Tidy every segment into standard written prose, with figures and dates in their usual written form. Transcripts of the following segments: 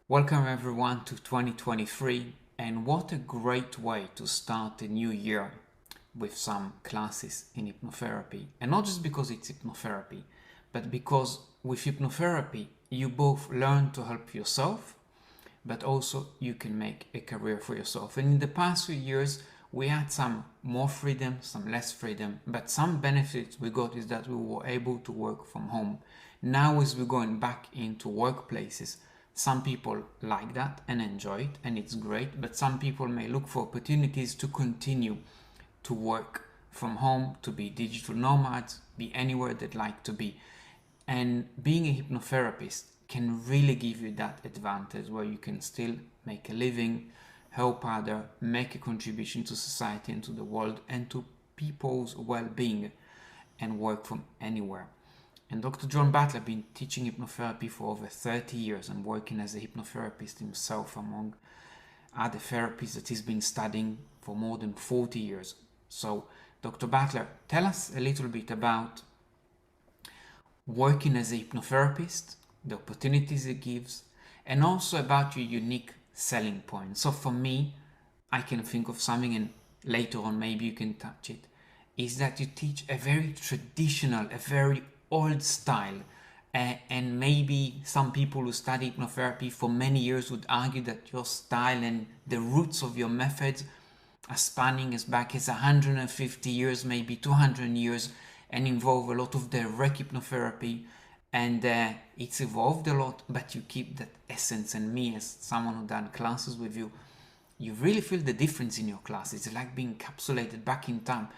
Welcome everyone to 2023, and what a great way to start the new year with some classes in hypnotherapy. And not just because it's hypnotherapy, but because with hypnotherapy you both learn to help yourself, but also you can make a career for yourself. And in the past few years we had some more freedom, some less freedom, but some benefits we got is that we were able to work from home. Now as we're going back into workplaces, some people like that and enjoy it, and it's great, but some people may look for opportunities to continue to work from home, to be digital nomads, be anywhere they'd like to be. And being a hypnotherapist can really give you that advantage where you can still make a living, help others, make a contribution to society and to the world and to people's well-being, and work from anywhere. And Dr. John Butler has been teaching hypnotherapy for over 30 years and working as a hypnotherapist himself among other therapies that he's been studying for more than 40 years. So, Dr. Butler, tell us a little bit about working as a hypnotherapist, the opportunities it gives, and also about your unique selling point. So for me, I can think of something, and later on maybe you can touch it, is that you teach a very traditional, a very old style, and maybe some people who study hypnotherapy for many years would argue that your style and the roots of your methods are spanning as back as 150 years, maybe 200 years, and involve a lot of direct hypnotherapy, and it's evolved a lot, but you keep that essence. And me, as someone who done classes with you, you really feel the difference in your class. It's like being encapsulated back in time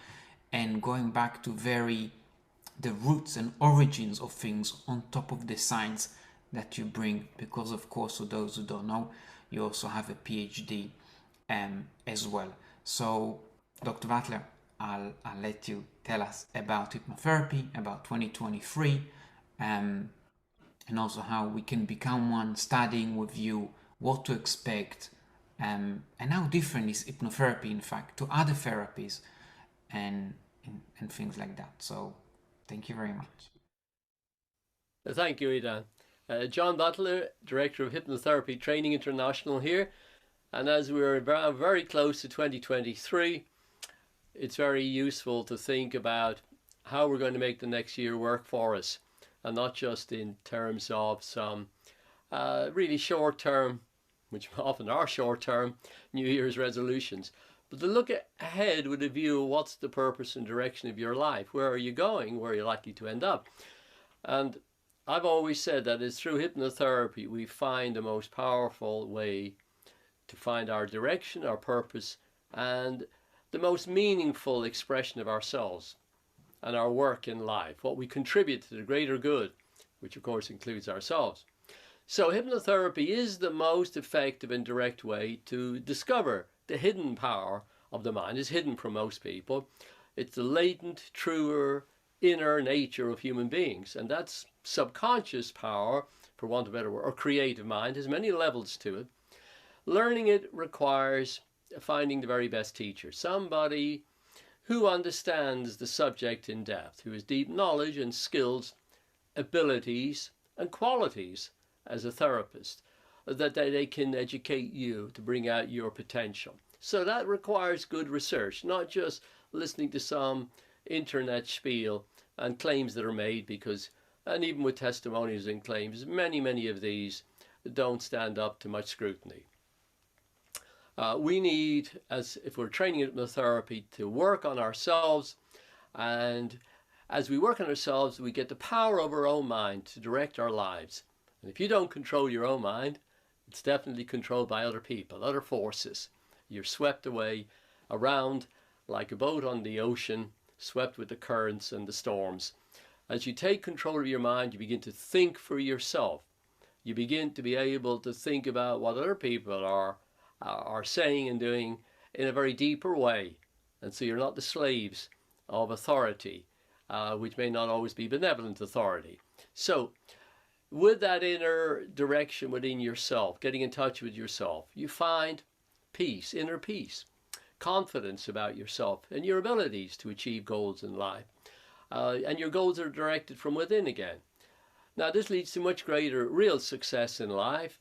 and going back to the roots and origins of things on top of the science that you bring, because of course, for those who don't know, you also have a PhD as well. So Dr. Butler, I'll let you tell us about hypnotherapy, about 2023, and also how we can become one studying with you, what to expect, and how different is hypnotherapy in fact to other therapies, and things like that. So thank you very much. Thank you, Idan. John Butler, Director of Hypnotherapy Training International here. And as we're very close to 2023, it's very useful to think about how we're going to make the next year work for us, and not just in terms of some really short term, which often are short term, New Year's resolutions, but to look ahead with a view of what's the purpose and direction of your life. Where are you going? Where are you likely to end up? And I've always said that it's through hypnotherapy we find the most powerful way to find our direction, our purpose, and the most meaningful expression of ourselves and our work in life, what we contribute to the greater good, which of course includes ourselves. So hypnotherapy is the most effective and direct way to discover the hidden power of the mind. It's hidden from most people. It's the latent, truer, inner nature of human beings. And that's subconscious power, for want of a better word, or creative mind, has many levels to it. Learning it requires finding the very best teacher, somebody who understands the subject in depth, who has deep knowledge and skills, abilities and qualities as a therapist, that they can educate you to bring out your potential. So that requires good research, not just listening to some internet spiel and claims that are made, because, and even with testimonials and claims, many of these don't stand up to much scrutiny. We need, as if we're training hypnotherapy, to work on ourselves, and as we work on ourselves, we get the power of our own mind to direct our lives. And if you don't control your own mind, it's definitely controlled by other people, other forces. You're swept away around like a boat on the ocean, swept with the currents and the storms. As you take control of your mind, you begin to think for yourself. You begin to be able to think about what other people are saying and doing in a very deeper way. And so you're not the slaves of authority, which may not always be benevolent authority. So with that inner direction within yourself, getting in touch with yourself, you find peace, inner peace, confidence about yourself and your abilities to achieve goals in life. And your goals are directed from within again. Now, this leads to much greater real success in life,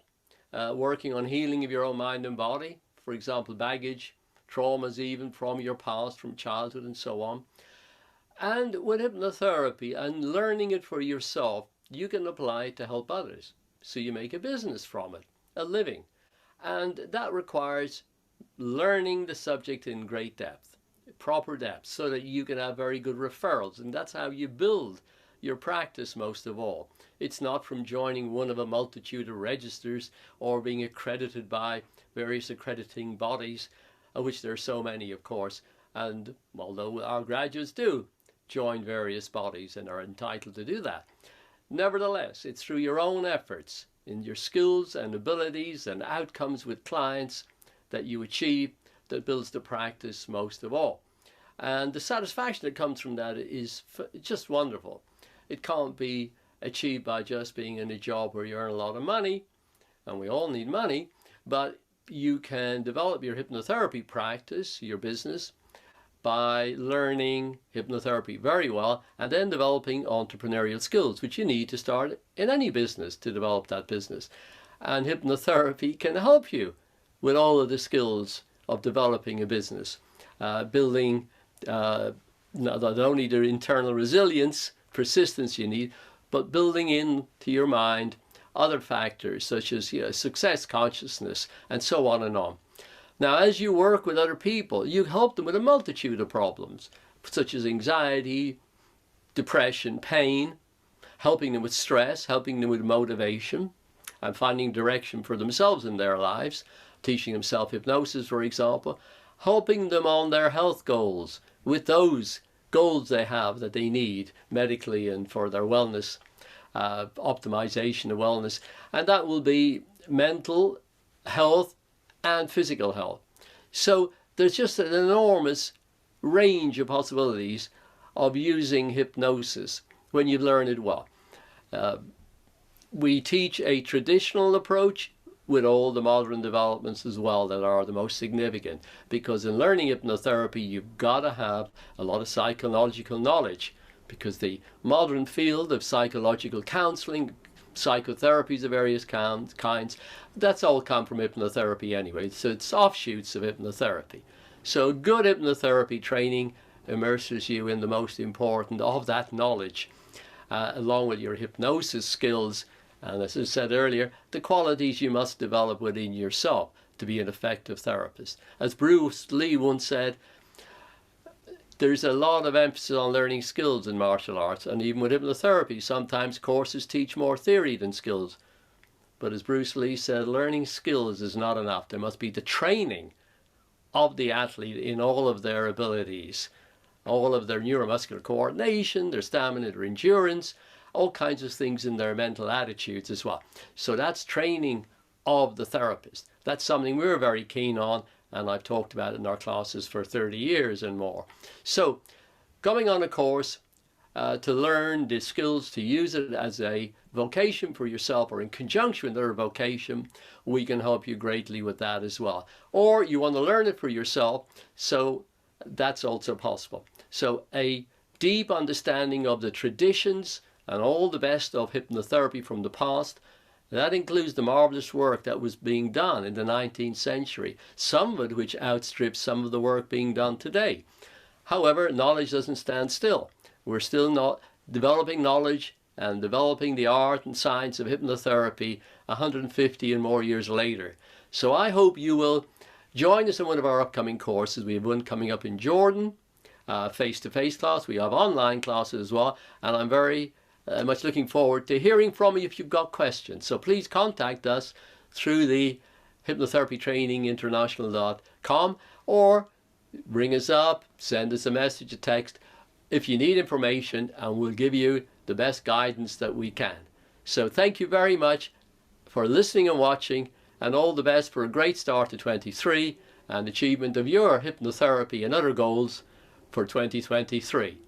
working on healing of your own mind and body, for example, baggage, traumas even from your past, from childhood and so on. And with hypnotherapy and learning it for yourself, you can apply it to help others. So you make a business from it, a living. And that requires learning the subject in great depth, proper depth, so that you can have very good referrals. And that's how you build your practice most of all. It's not from joining one of a multitude of registers or being accredited by various accrediting bodies, of which there are so many, of course. And although our graduates do join various bodies and are entitled to do that, nevertheless, it's through your own efforts in your skills and abilities and outcomes with clients that you achieve that builds the practice most of all. And the satisfaction that comes from that is just wonderful. It can't be achieved by just being in a job where you earn a lot of money, and we all need money, but you can develop your hypnotherapy practice, your business, by learning hypnotherapy very well and then developing entrepreneurial skills, which you need to start in any business to develop that business. And hypnotherapy can help you with all of the skills of developing a business, building not only the internal resilience, persistence you need, but building into your mind other factors such as success consciousness and so on and on. Now, as you work with other people, you help them with a multitude of problems, such as anxiety, depression, pain, helping them with stress, helping them with motivation, and finding direction for themselves in their lives, teaching them self-hypnosis, for example, helping them on their health goals, with those goals they have that they need medically and for their wellness, optimization of wellness. And that will be mental health and physical health. So there's just an enormous range of possibilities of using hypnosis when you learn it well. We teach a traditional approach with all the modern developments as well that are the most significant, because in learning hypnotherapy you've got to have a lot of psychological knowledge, because the modern field of psychological counseling, psychotherapies of various kinds, that's all come from hypnotherapy anyway, so it's offshoots of hypnotherapy. So good hypnotherapy training immerses you in the most important of that knowledge, along with your hypnosis skills, and as I said earlier, the qualities you must develop within yourself to be an effective therapist. As Bruce Lee once said, there's a lot of emphasis on learning skills in martial arts, and even with hypnotherapy, sometimes courses teach more theory than skills. But as Bruce Lee said, learning skills is not enough. There must be the training of the athlete in all of their abilities, all of their neuromuscular coordination, their stamina, their endurance, all kinds of things in their mental attitudes as well. So that's training of the therapist. That's something we're very keen on, and I've talked about it in our classes for 30 years and more. So coming on a course to learn the skills to use it as a vocation for yourself or in conjunction with other vocation, we can help you greatly with that as well. Or you want to learn it for yourself, so that's also possible. So a deep understanding of the traditions and all the best of hypnotherapy from the past, that includes the marvelous work that was being done in the 19th century, some of it which outstrips some of the work being done today. However, knowledge doesn't stand still. We're still not developing knowledge and developing the art and science of hypnotherapy 150 and more years later. So I hope you will join us in one of our upcoming courses. We have one coming up in Jordan, face-to-face class. We have online classes as well, and I'm very much looking forward to hearing from you if you've got questions. So please contact us through the hypnotherapytraininginternational.com or ring us up, send us a message, a text if you need information, and we'll give you the best guidance that we can. So thank you very much for listening and watching, and all the best for a great start to 23 and achievement of your hypnotherapy and other goals for 2023.